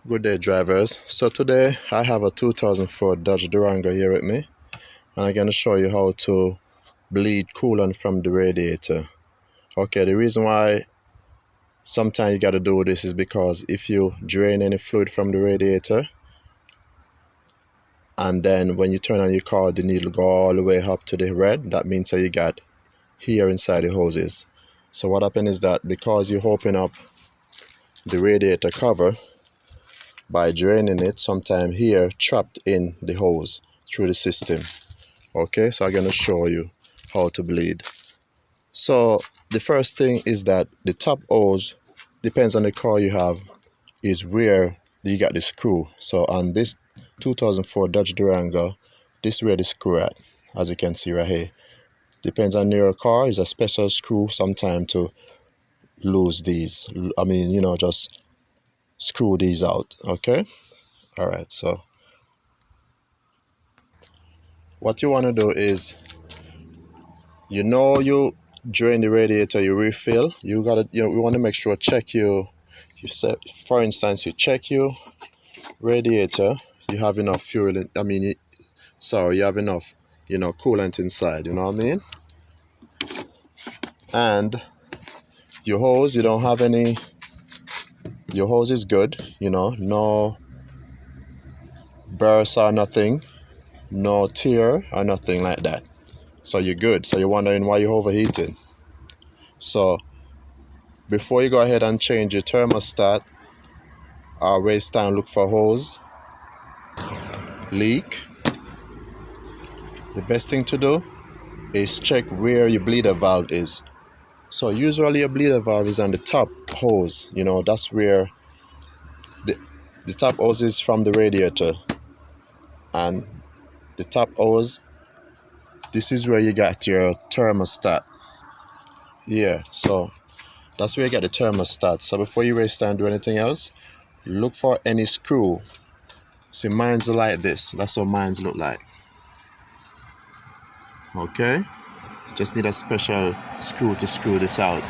Good day, drivers. So today I have a 2004 Dodge Durango here with me, and I'm going to show you how to bleed coolant from the radiator. Okay, the reason why sometimes you got to do this is because if you drain any fluid from the radiator, and then when you turn on your car, the needle go all the way up to the red, that means that you got here inside the hoses. So what happens is that because you open up the radiator cover, by draining it, sometime here trapped in the hose through the system. Okay, so I'm going to show you how to bleed. So the first thing is that the top hose, depends on the car you have, is where you got the screw. So on this 2004 Dodge Durango, this is where the screw at, as you can see right here. Depends on your car, is a special screw sometime to lose these. Just screw these out. Okay, all right. So what you want to do is, you drain the radiator, you refill. You gotta, we want to make sure, check you set, for instance, you check your radiator, you have enough fuel. You have enough, coolant inside. You know what I mean? And your hose, you don't have any. Your hose is good. No burst or nothing, no tear or nothing like that. So you're good. So you're wondering why you're overheating. So before you go ahead and change your thermostat or waste time look for hose leak, the best thing to do is check where your bleeder valve is. So usually your bleeder valve is on the top hose. That's where the top hose is from the radiator, and the top hose, this is where you got your thermostat. Yeah, so that's where you get the thermostat. So before you waste time do anything else, look for any screw. See, mine's like this. That's what mine's look like. Okay, just need a special screw to screw this out.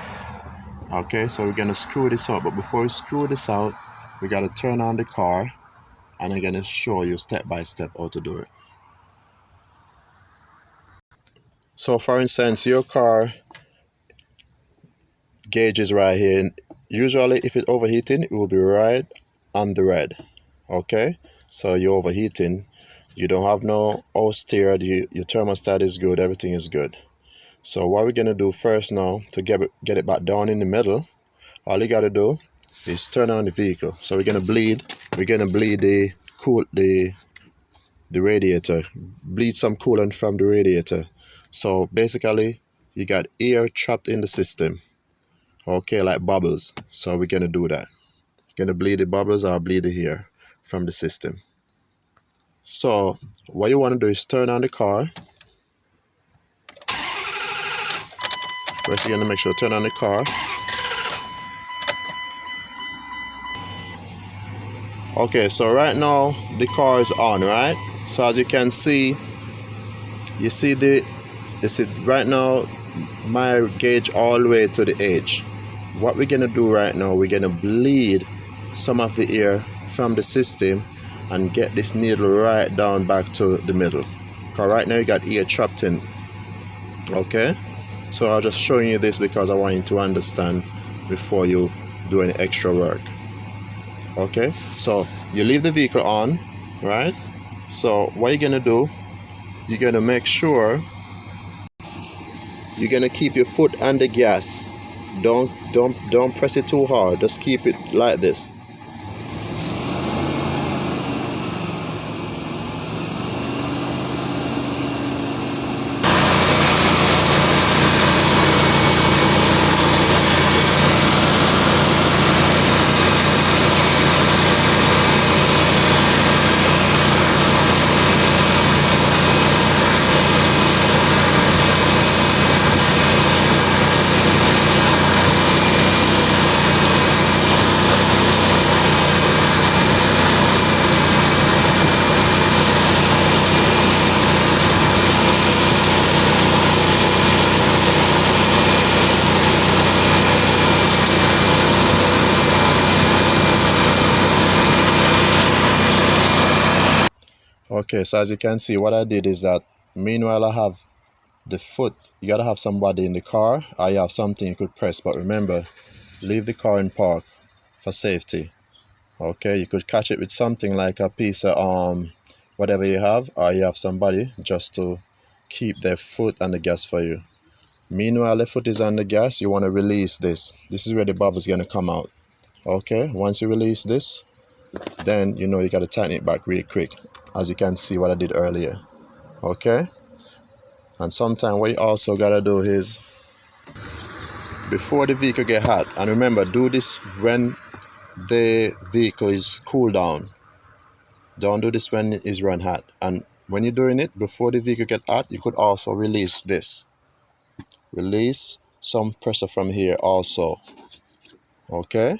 Okay, so we're gonna screw this out, but before we screw this out, we gotta turn on the car, and I'm gonna show you step by step how to do it. So for instance, your car gauge is right here. Usually if it's overheating, it will be right on the red. Okay, so you're overheating, you don't have no hose tear, your thermostat is good, everything is good. So what we're gonna do first now to get it back down in the middle, all you gotta do is turn on the vehicle. So we're gonna bleed the radiator, bleed some coolant from the radiator. So basically you got air trapped in the system, okay, like bubbles. So we're gonna do that. Gonna bleed the bubbles or bleed the air from the system. So what you want to do is turn on the car. First you're gonna make sure to turn on the car. Okay, so right now the car is on, right? So as you can see, right now my gauge all the way to the edge. What we're gonna do right now, we're gonna bleed some of the air from the system and get this needle right down back to the middle, because right now you got air trapped in. Okay, so I'll just showing you this because I want you to understand before you do any extra work. Okay, so you leave the vehicle on, right? So what you're gonna do, you're gonna make sure you're gonna keep your foot on the gas. Don't press it too hard, just keep it like this. Okay, so as you can see, what I did is that meanwhile I have the foot, you gotta have somebody in the car or you have something you could press, but remember, leave the car in park for safety. Okay, you could catch it with something like a piece of whatever you have, or you have somebody just to keep their foot on the gas for you. Meanwhile, the foot is on the gas, you want to release this. This is where the bubble is going to come out. Okay, once you release this, then you know you got to tighten it back really quick, as you can see what I did earlier. Okay, and sometimes what you also got to do is, before the vehicle get hot, and remember, do this when the vehicle is cool down. Don't do this when it is run hot. And when you're doing it, before the vehicle get hot, you could also release this. Release some pressure from here also. Okay?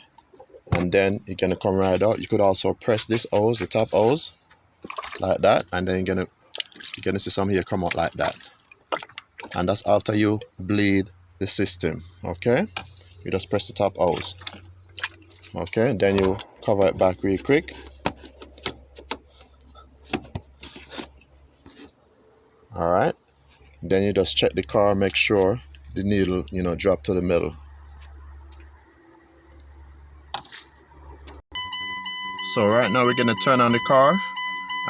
And then you're gonna come right out. You could also press this hose, the top hose, like that, and then you're gonna see some here come out like that. And that's after you bleed the system. Okay? You just press the top hose. Okay, then you cover it back really quick. Alright. Then you just check the car, make sure the needle, drop to the middle. So right now we're gonna turn on the car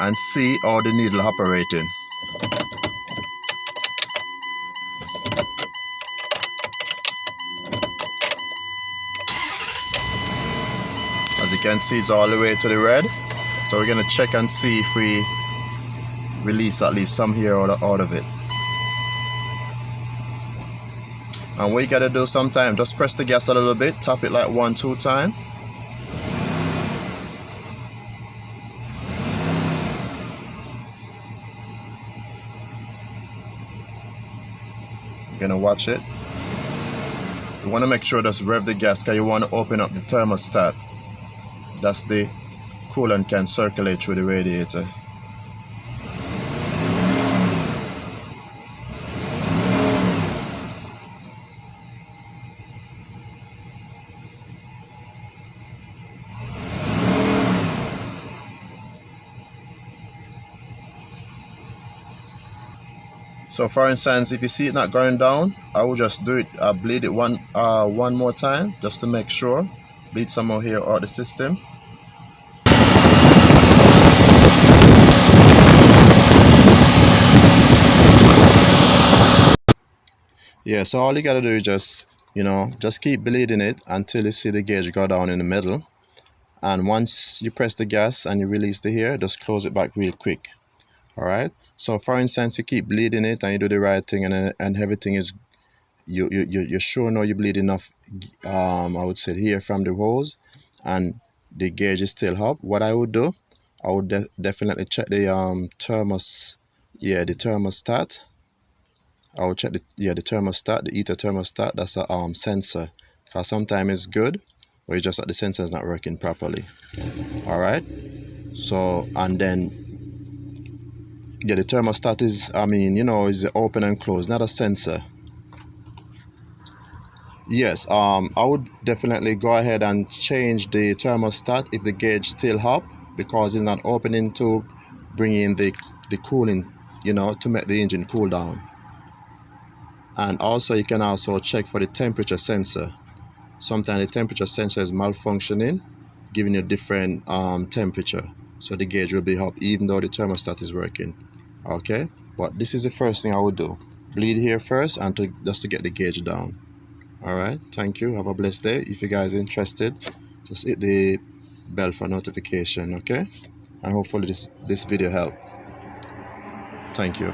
and see how the needle operating. As you can see, it's all the way to the red. So we're gonna check and see if we release at least some here out of it. And what you gotta do sometimes, just press the gas a little bit, tap it like 1-2 times. You're gonna watch it. You wanna make sure just rev the gas because you wanna open up the thermostat. That's the coolant can circulate through the radiator. So for instance, if you see it not going down, I will just do it, bleed it one more time just to make sure. Bleed some more here out the system. Yeah, so all you gotta do is just keep bleeding it until you see the gauge go down in the middle. And once you press the gas and you release the hair, just close it back real quick. Alright? So for instance, you keep bleeding it and you do the right thing and everything is, you sure know you bleed enough, I would say here from the hose, and the gauge is still up. What I would do, I would definitely check the the thermostat. I will check the thermostat, the heater thermostat. That's a sensor. Cause sometimes it's good, but it's just that the sensor is not working properly. All right. So and then the thermostat is, is open and closed, not a sensor. Yes. I would definitely go ahead and change the thermostat if the gauge still up, because it's not opening to bring in the cooling, to make the engine cool down. And also you can also check for the temperature sensor. Sometimes the temperature sensor is malfunctioning, giving you different temperature. So the gauge will be up even though the thermostat is working. Okay, but this is the first thing I would do. Bleed here first and just to get the gauge down. Alright, thank you. Have a blessed day. If you guys are interested, just hit the bell for notification, okay? And hopefully this video helped. Thank you.